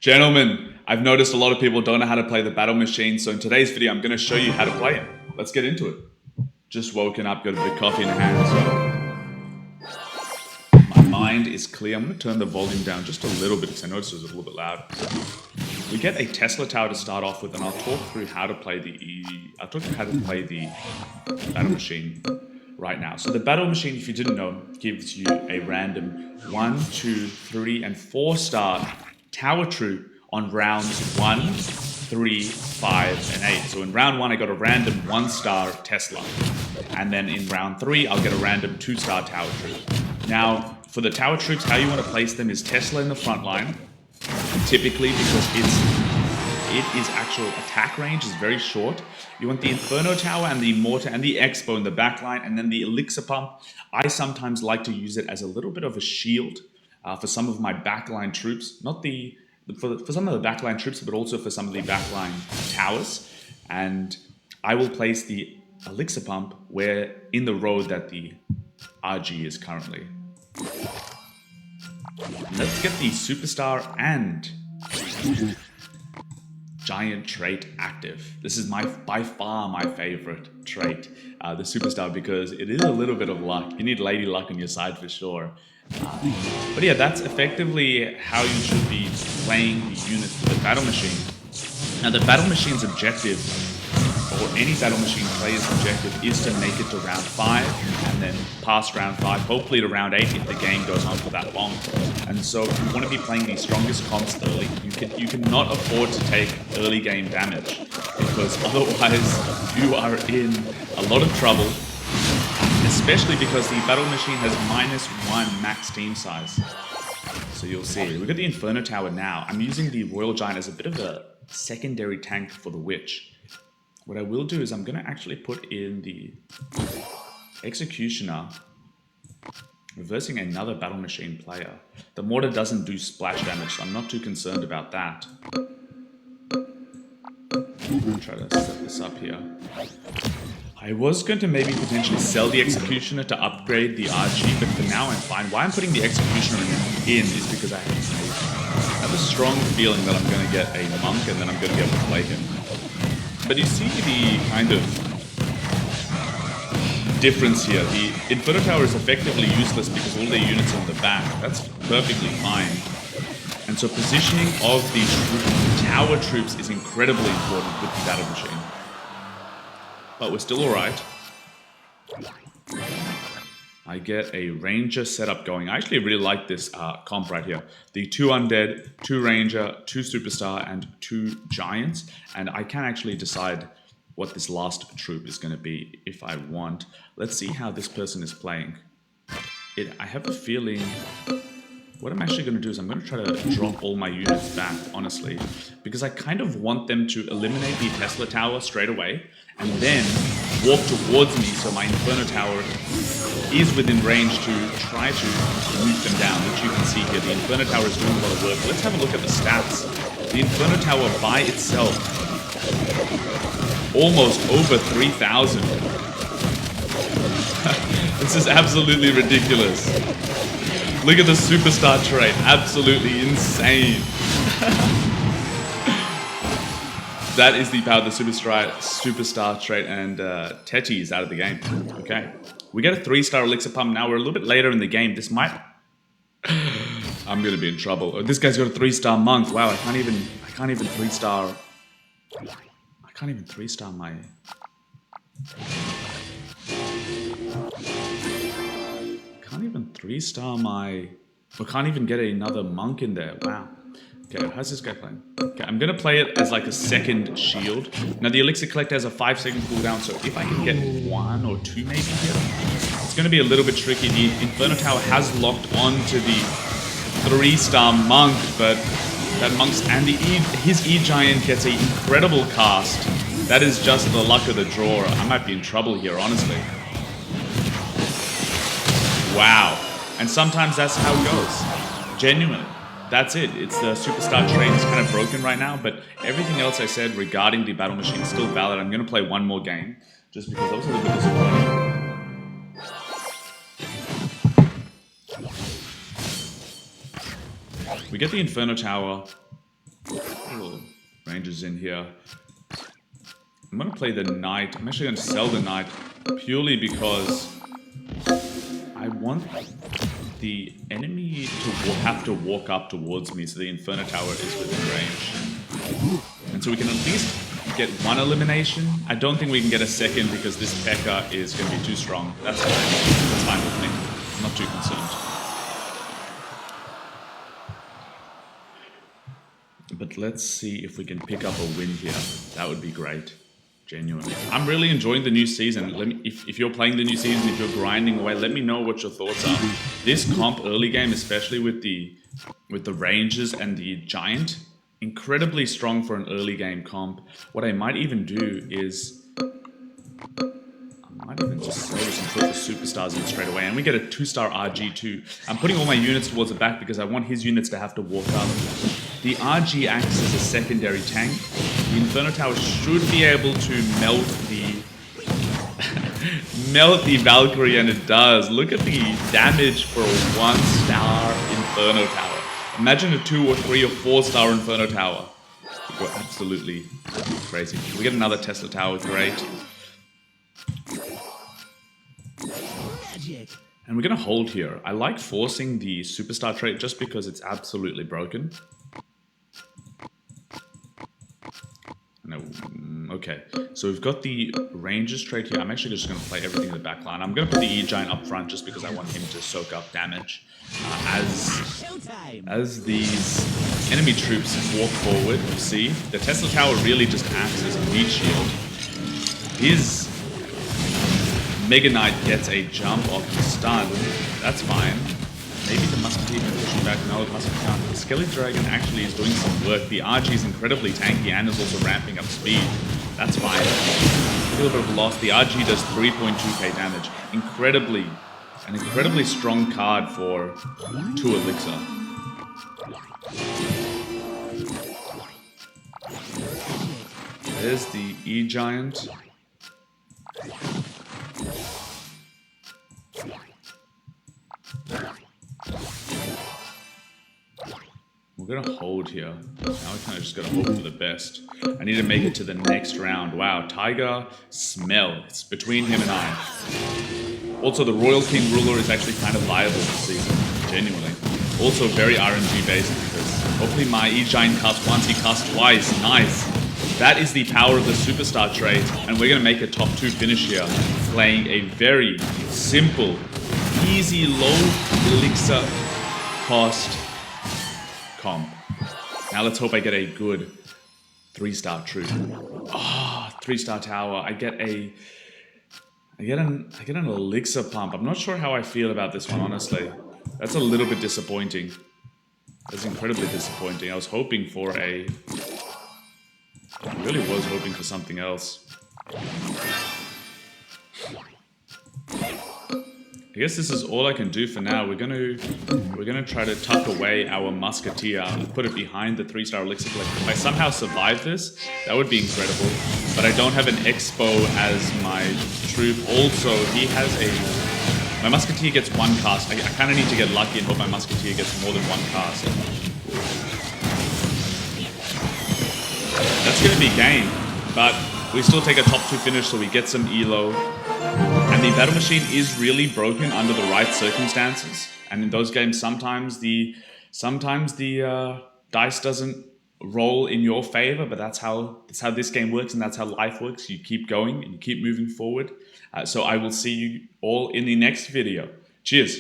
Gentlemen, I've noticed a lot of people don't know how to play the battle machine, so in today's video I'm going to show you how to play it. Let's get into it. Just woken up, got a bit of coffee in hand, so my mind is clear. I'm going to turn the volume down just a little bit because I noticed it was a little bit loud. We get a Tesla tower to start off with, and I'll talk through how to play the battle machine right now. So the battle machine, if you didn't know, gives you a random 1, 2, 3, and 4 star tower troop on rounds 1, 3, 5, and 8. So in round 1, I got a random 1-star Tesla. And then in round 3, I'll get a random 2-star tower troop. Now, for the tower troops, how you want to place them is Tesla in the front line, typically because its actual attack range is very short. You want the Inferno Tower and the Mortar and the Expo in the back line, and then the Elixir Pump. I sometimes like to use it as a little bit of a shield for some of my backline troops. Not for some of the backline troops, but also for some of the backline towers. And I will place the Elixir Pump where in the road that the RG is currently. Let's get the Superstar and Giant trait active. This is by far my favorite trait, the Superstar, because it is a little bit of luck. You need Lady Luck on your side for sure. But yeah, that's effectively how you should be playing the units with the battle machine. Now the battle machine's objective, or any battle machine player's objective, is to make it to round 5 and then past round 5, hopefully to round 8 if the game goes on for that long. And so if you want to be playing the strongest comps early, you cannot afford to take early game damage, because otherwise you are in a lot of trouble, especially because the battle machine has -1 max team size. So you'll see. We've got the Inferno Tower now. I'm using the Royal Giant as a bit of a secondary tank for the Witch. What I will do is I'm going to actually put in the Executioner, reversing another battle machine player. The Mortar doesn't do splash damage, so I'm not too concerned about that. I'm going to try to set this up here. I was going to maybe potentially sell the Executioner to upgrade the RG, but for now I'm fine. Why I'm putting the Executioner in is because I have a strong feeling that I'm going to get a Monk and then I'm going to be able to play him. But you see the kind of difference here. The Inferno Tower is effectively useless because all their units are on the back. That's perfectly fine. And so positioning of the tower troops is incredibly important with the battle machine. But we're still alright. I get a Ranger setup going. I actually really like this comp right here. The 2 Undead, 2 Ranger, 2 Superstar, and 2 Giants. And I can actually decide what this last troop is going to be if I want. Let's see how this person is playing. I have a feeling... What I'm actually going to do is I'm going to try to drop all my units back, honestly. Because I kind of want them to eliminate the Tesla Tower straight away and then walk towards me so my Inferno Tower is within range to try to nuke them down, which you can see here. The Inferno Tower is doing a lot of work. Let's have a look at the stats. The Inferno Tower by itself, almost over 3,000. This is absolutely ridiculous. Look at the Superstar trait, absolutely insane. That is the power of the Superstar trait, and Teti is out of the game. Okay, we get a 3-star Elixir Pump now. We're a little bit later in the game. This might... I'm gonna be in trouble. Oh, this guy's got a 3-star Monk. Wow, I can't even 3-star... I can't even 3-star my... Can't even 3-star my... I can't even get another Monk in there. Wow. Okay, how's this guy playing? Okay, I'm gonna play it as like a second shield. Now the Elixir Collector has a 5-second cooldown, so if I can get 1 or 2 maybe here, it's gonna be a little bit tricky. The Inferno Tower has locked onto the 3-star Monk, but that Monk's and his E-Giant gets an incredible cast. That is just the luck of the draw. I might be in trouble here, honestly. Wow. And sometimes that's how it goes. Genuinely. That's it. It's the Superstar trait. It's kind of broken right now, but everything else I said regarding the battle machine is still valid. I'm going to play one more game, just because I was a little bit disappointed. We get the Inferno Tower. couple Rangers in here. I'm going to play the Knight. I'm actually going to sell the Knight purely because I want the enemy to have to walk up towards me so the Inferno Tower is within range. And so we can at least get one elimination. I don't think we can get a second because this P.E.K.K.A. is going to be too strong. That's fine. That's fine with me. I'm not too concerned. But let's see if we can pick up a win here. That would be great. Genuinely. I'm really enjoying the new season. Let me, if you're playing the new season, if you're grinding away, let me know what your thoughts are. This comp early game, especially with the Rangers and the Giant, incredibly strong for an early game comp. What I might even do is I might even just sell this and put the superstars in straight away. And we get a 2-star RG too. I'm putting all my units towards the back because I want his units to have to walk up. The RG acts as a secondary tank. The Inferno Tower should be able to melt the melt the Valkyrie, and it does. Look at the damage for a 1-star Inferno Tower. Imagine a 2 or 3 or 4-star Inferno Tower. Go absolutely crazy. We get another Tesla Tower, great. And we're gonna hold here. I like forcing the superstar trait just because it's absolutely broken. No, okay, so we've got the Rangers trait here. I'm actually just going to play everything in the back line. I'm going to put the E-Giant up front just because I want him to soak up damage. As these enemy troops walk forward, you see, the Tesla Tower really just acts as a meat shield. His Mega Knight gets a jump off the stun. That's fine. Maybe the Musketeer can push him back. No, the Musketeer can't. The Skelly Dragon actually is doing some work. The RG is incredibly tanky and is also ramping up speed. That's fine. A little bit of loss. The RG does 3.2k damage. An incredibly strong card for 2 Elixir. There's the E-Giant. We're gonna hold here. Now we kind of just gotta hope for the best. I need to make it to the next round. Wow, Tiger Smell. It's between him and I. Also, the Royal King Ruler is actually kind of viable this season, genuinely. Also very RNG based because hopefully my E-Giant casts once, he casts twice. Nice. That is the power of the superstar trait, and we're gonna make a top 2 finish here, playing a very simple, easy, low elixir cost comp. Now let's hope I get a good 3-star troop. Ah, 3-star tower. I get an elixir pump. I'm not sure how I feel about this one, honestly. That's a little bit disappointing. That's incredibly disappointing. I was hoping for I really was hoping for something else. I guess this is all I can do for now. We're gonna try to tuck away our Musketeer and put it behind the 3-star Elixir Collector. If I somehow survive this, that would be incredible. But I don't have an Expo as my troop. Also, he has my Musketeer gets 1 cast. I kind of need to get lucky and hope my Musketeer gets more than 1 cast. That's gonna be game, but we still take a top 2 finish, so we get some elo. And the battle machine is really broken under the right circumstances. And in those games, sometimes the dice doesn't roll in your favor, but that's how this game works, and that's how life works. You keep going and you keep moving forward. So I will see you all in the next video. Cheers.